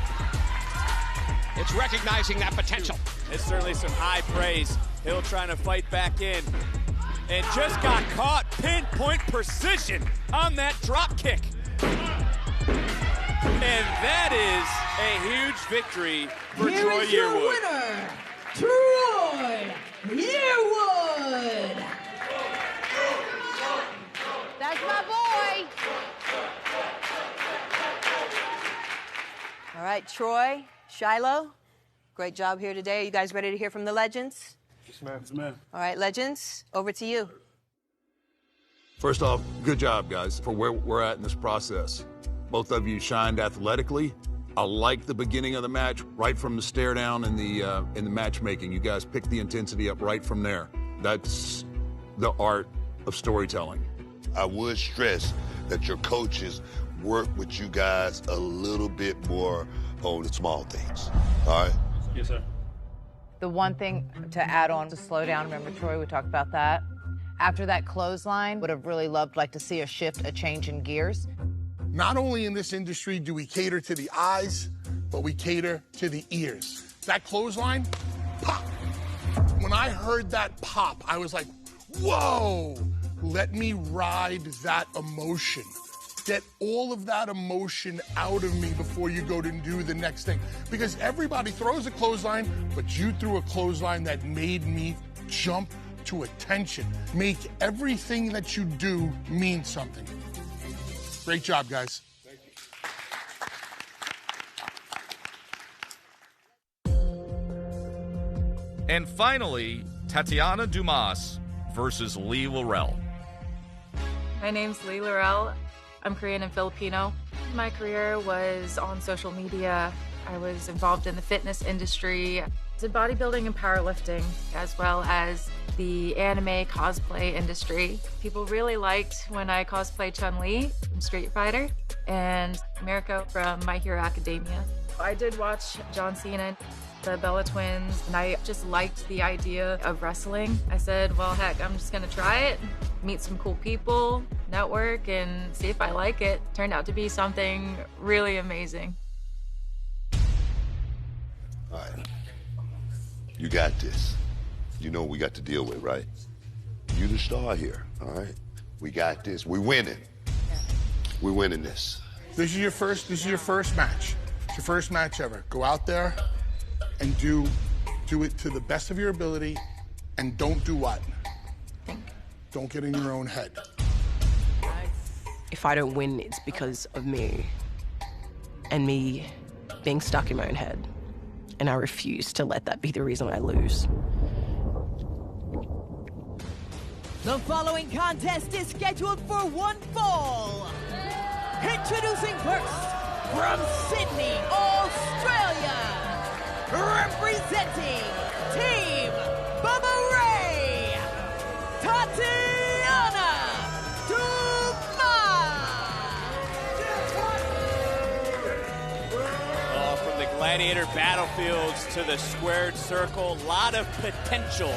It's recognizing that potential. It's certainly some high praise. Hill trying to fight back in. And just got caught, pinpoint precision on that drop kick. And that is a huge victory for Here Troy is your Yearwood. winner, Troy Yearwood. That's my boy. All right, Troy, Shiloh, great job here today. Are you guys ready to hear from the legends? Yes, ma'am. All right, Legends, over to you. First off, good job, guys, for where we're at in this process. Both of you shined athletically. I like the beginning of the match, right from the stare down in the matchmaking. You guys picked the intensity up right from there. That's the art of storytelling. I would stress that your coaches work with you guys a little bit more on the small things, all right? Yes, sir. The one thing to add on to slow down, remember, Troy, we talked about that. After that clothesline, would have really loved to see a shift, a change in gears. Not only in this industry do we cater to the eyes, but we cater to the ears. That clothesline, pop. When I heard that pop, I was like, whoa, let me ride that emotion. Get all of that emotion out of me before you go to do the next thing. Because everybody throws a clothesline, but you threw a clothesline that made me jump to attention. Make everything that you do mean something. Great job, guys. And finally, Tatiana Dumas versus Laurel. My name's Laurel. I'm Korean and Filipino. My career was on social media. I was involved in the fitness industry, did bodybuilding and powerlifting, as well as the anime cosplay industry. People really liked when I cosplayed Chun-Li from Street Fighter and Mirko from My Hero Academia. I did watch John Cena, the Bella Twins, and I just liked the idea of wrestling. I said, well, heck, I'm just gonna try it, meet some cool people, network, and see if I like it. Turned out to be something really amazing. All right. You got this. You know what we got to deal with, right? You the star here, all right? We got this. We're winning. We're winning this. This is your first match. It's your first match ever. Go out there and do it to the best of your ability, and don't do what? Don't get in your own head. If I don't win, it's because of me and me being stuck in my own head. And I refuse to let that be the reason I lose. The following contest is scheduled for one fall. Introducing first, from Sydney, Australia, representing Team Bubba Ray, Tatiana Dumas. From the gladiator battlefields to the squared circle, a lot of potential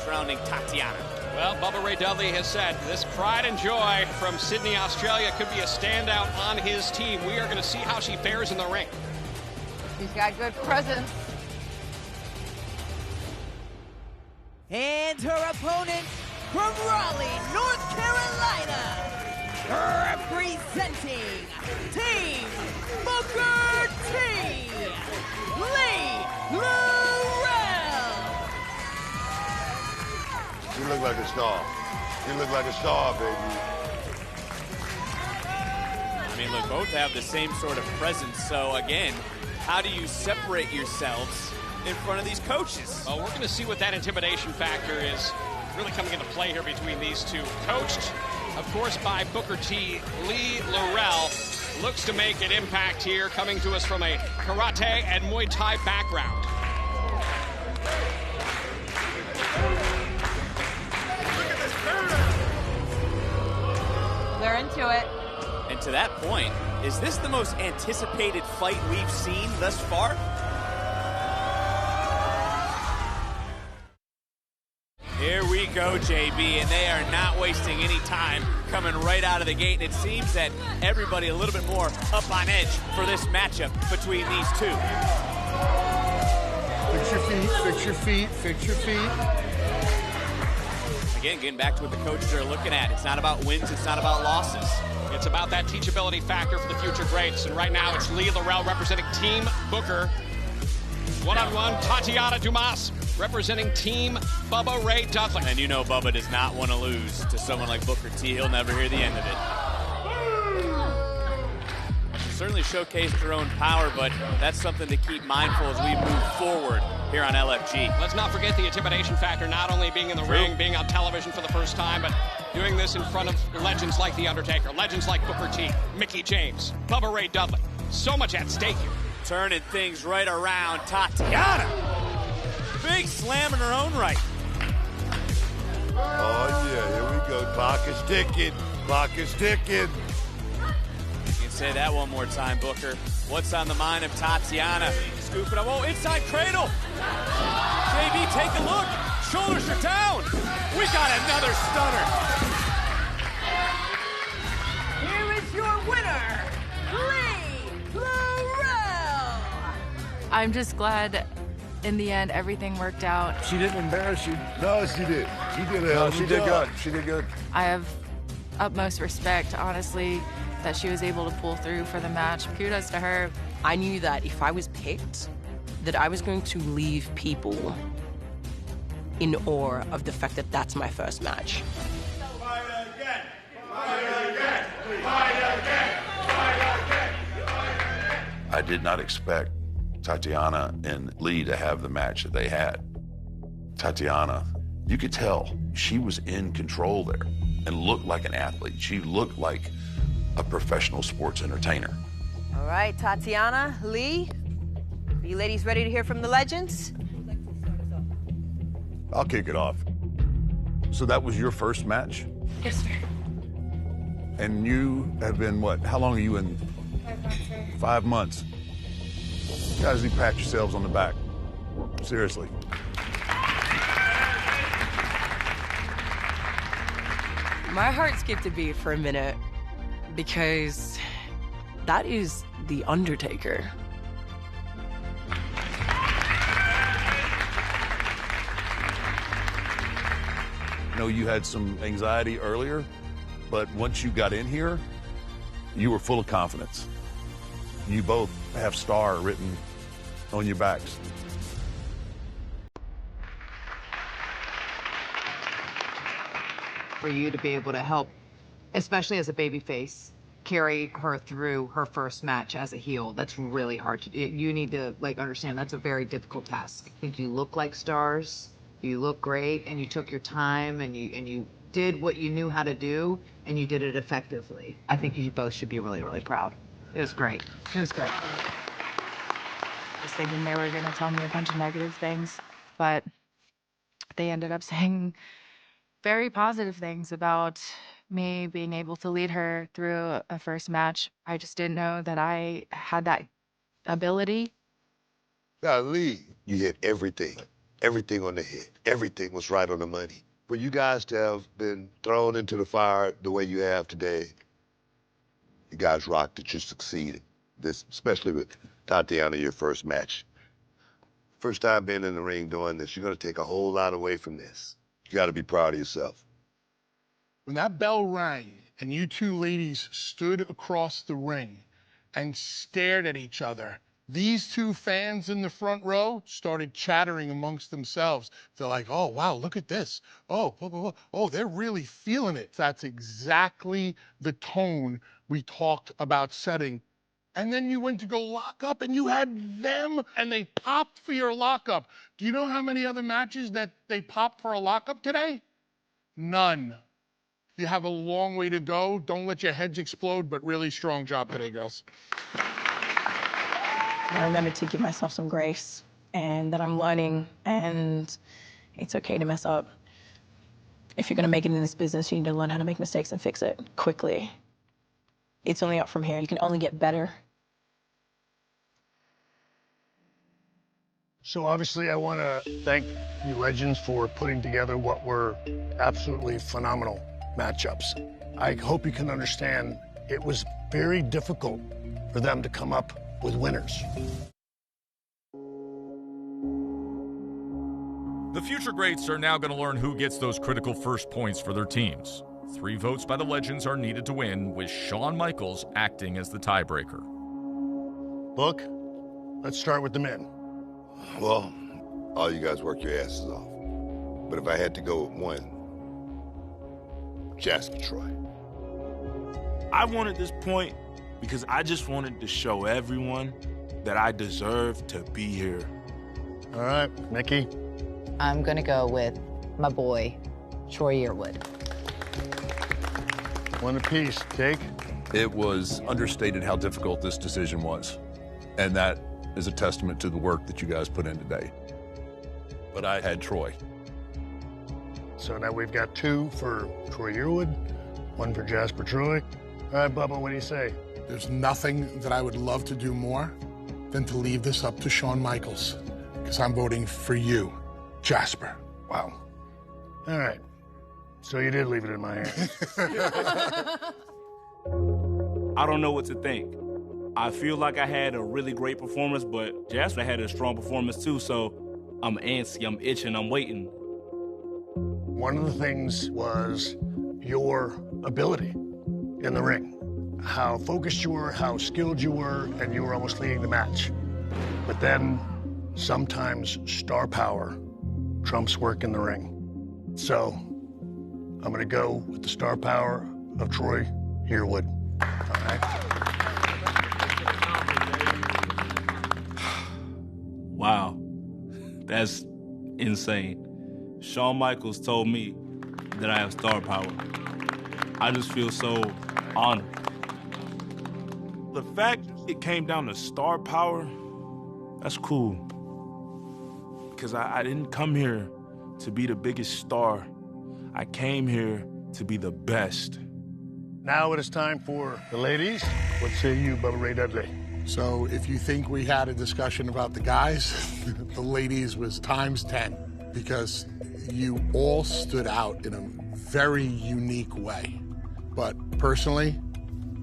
surrounding Tatiana. Well, Bubba Ray Dudley has said this pride and joy from Sydney, Australia could be a standout on his team. We are going to see how she fares in the ring. She's got good presence. And her opponent from Raleigh, North Carolina, representing Team Booker T, Laurel. You look like a star. You look like a star, baby. I mean, look, both have the same sort of presence. So, again, how do you separate yourselves in front of these coaches? Well, we're going to see what that intimidation factor is really coming into play here between these two. Coached, of course, by Booker T, Laurel looks to make an impact here, coming to us from a karate and Muay Thai background. They're into it. And to that point, is this the most anticipated fight we've seen thus far? Here we go, JB, and they are not wasting any time coming right out of the gate. And it seems that everybody a little bit more up on edge for this matchup between these two. Fix your feet, fix your feet, fix your feet. Again, getting back to what the coaches are looking at. It's not about wins, it's not about losses. It's about that teachability factor for the future greats. And right now, it's Laurel representing Team Booker. One-on-one, Tatiana Dumas representing Team Bubba Ray Dudley. And you know Bubba does not want to lose to someone like Booker T. He'll never hear the end of it. certainly showcased her own power, but that's something to keep mindful as we move forward here on LFG. Let's not forget the intimidation factor, not only being in the ring, being on television for the first time, but doing this in front of legends like The Undertaker, legends like Booker T, Mickey James, Bubba Ray Dudley. So much at stake here. Turning things right around, Tatiana. Big slam in her own right. Oh, yeah, here we go. Clock is ticking. Clock is ticking. You can say that one more time, Booker. What's on the mind of Tatiana? Scooping up. Oh, inside cradle. JB, take a look. Shoulders are down. We got another stunner. Here is your winner, Laurel. I'm just glad in the end everything worked out. She didn't embarrass you. No, she did. She did a hell of a She did job. good. She did good. I have utmost respect, honestly, that she was able to pull through for the match. Kudos to her. I knew that if I was picked, that I was going to leave people in awe of the fact that that's my first match. Fight again! Fight again! Fight again! Fight again! I did not expect Tatiana and Lee to have the match that they had. Tatiana, you could tell she was in control there and looked like an athlete. She looked like a professional sports entertainer. All right, Tatiana, Lee, are you ladies ready to hear from the legends? I'll kick it off. So that was your first match? Yes, sir. And you have been what? How long are you in? 5 months, sir. 5 months. You guys need to pat yourselves on the back. Seriously. My heart skipped a beat for a minute because that is The Undertaker. I know you had some anxiety earlier, but once you got in here, you were full of confidence. You both have star written on your backs. For you to be able to help, especially as a babyface, carry her through her first match as a heel, that's really hard to do. You need to understand that's a very difficult task. I think you look like stars, you look great, and you took your time and you did what you knew how to do, and you did it effectively. I think you both should be really, really proud. It was great. It was great. I was thinking they were going to tell me a bunch of negative things, but they ended up saying very positive things about me being able to lead her through a first match. I just didn't know that I had that ability. Now, Lee, you hit everything. Everything on the head. Everything was right on the money. For you guys to have been thrown into the fire the way you have today, you guys rocked it. You succeeded. This, especially with Tatiana, your first match. First time being in the ring doing this, you're going to take a whole lot away from this. You got to be proud of yourself. When that bell rang and you two ladies stood across the ring and stared at each other, these two fans in the front row started chattering amongst themselves. They're like, oh, wow, look at this. Oh, they're really feeling it. That's exactly the tone we talked about setting. And then you went to go lock up and you had them and they popped for your lockup. Do you know how many other matches that they popped for a lockup today? None. You have a long way to go. Don't let your heads explode, but really strong job today, girls. I remember to give myself some grace and that I'm learning and it's okay to mess up. If you're gonna make it in this business, you need to learn how to make mistakes and fix it quickly. It's only up from here. You can only get better. So obviously I want to thank you legends for putting together what were absolutely phenomenal matchups. I hope you can understand it was very difficult for them to come up with winners. The future greats are now going to learn who gets those critical first points for their teams. 3 votes by the legends are needed to win, with Shawn Michaels acting as the tiebreaker. Book, let's start with the men. Well, all you guys work your asses off. But if I had to go with one, Jasper Troy. I wanted this point because I just wanted to show everyone that I deserve to be here. All right, Mickey. I'm gonna go with my boy, Troy Yearwood. One apiece, take. It was understated how difficult this decision was. And that is a testament to the work that you guys put in today. But I had Troy. So now we've got 2 for Troy Yearwood, 1 for Jasper Troy. All right, Bubba, what do you say? There's nothing that I would love to do more than to leave this up to Shawn Michaels, because I'm voting for you, Jasper. Wow. All right. So you did leave it in my hands. I don't know what to think. I feel like I had a really great performance, but Jasper had a strong performance too, so I'm antsy, I'm itching, I'm waiting. One of the things was your ability in the ring. How focused you were, how skilled you were, and you were almost leading the match. But then sometimes star power trumps work in the ring. So I'm gonna go with the star power of Troy Yearwood. All right. Wow, that's insane. Shawn Michaels told me that I have star power. I just feel so honored. The fact it came down to star power, that's cool. Because I didn't come here to be the biggest star. I came here to be the best. Now it is time for the ladies. What say you, Bubba Ray Dudley? So if you think we had a discussion about the guys, the ladies was times 10, because you all stood out in a very unique way. But personally,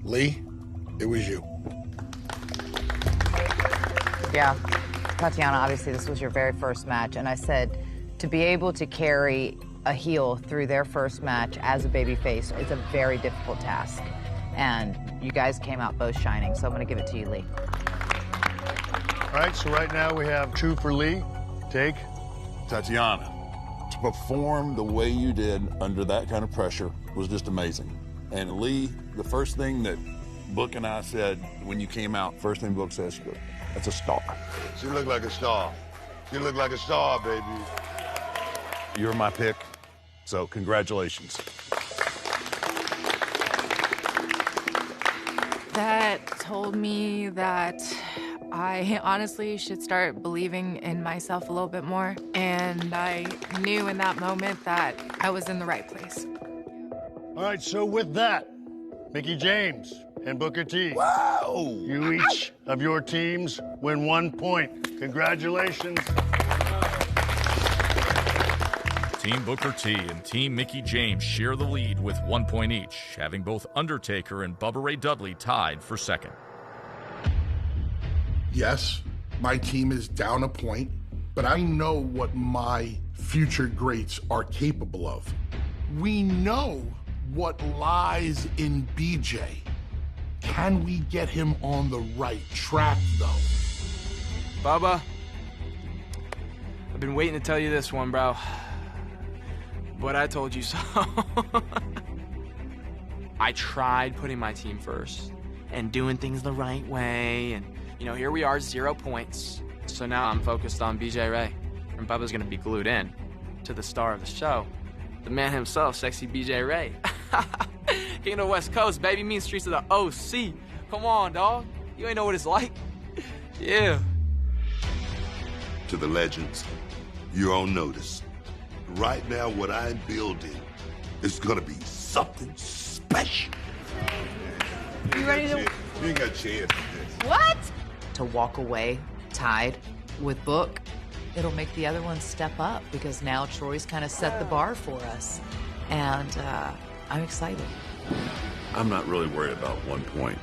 Lee, it was you. Yeah, Tatiana, obviously this was your very first match, and I said to be able to carry a heel through their first match as a babyface is a very difficult task. And you guys came out both shining, so I'm gonna give it to you, Lee. All right, so right now we have 2 for Lee. Take. Tatiana, to perform the way you did under that kind of pressure was just amazing. And Lee, the first thing that Book and I said when you came out, first thing Book says, that's a star. She looked like a star. She looked like a star, baby. You're my pick, so congratulations. That told me that I honestly should start believing in myself a little bit more. And I knew in that moment that I was in the right place. All right, so with that, Mickie James and Booker T. Wow! You each of your teams win 1 point. Congratulations. Team Booker T and Team Mickie James share the lead with 1 point each, having both Undertaker and Bubba Ray Dudley tied for second. Yes, my team is down a point, but I know what my future greats are capable of. We know what lies in BJ. Can we get him on the right track, though? Bubba, I've been waiting to tell you this one, bro. But I told you so. I tried putting my team first and doing things the right way, and you know, here we are, 0 points. So now I'm focused on BJ Ray, and Bubba's gonna be glued in to the star of the show, the man himself, sexy BJ Ray. King of the West Coast, baby, mean streets of the OC. Come on, dog. You ain't know what it's like. Yeah. To the legends, you're on notice. Right now, what I'm building is gonna be something special. You ready to... You ain't got a chance with this. What? To walk away tied with Book, it'll make the other ones step up because now Troy's kind of set the bar for us. And I'm excited. I'm not really worried about 1 point.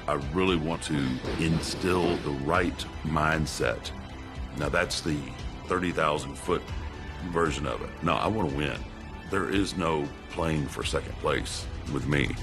I really want to instill the right mindset. Now that's the 30,000-foot version of it. No, I want to win. There is no playing for second place with me.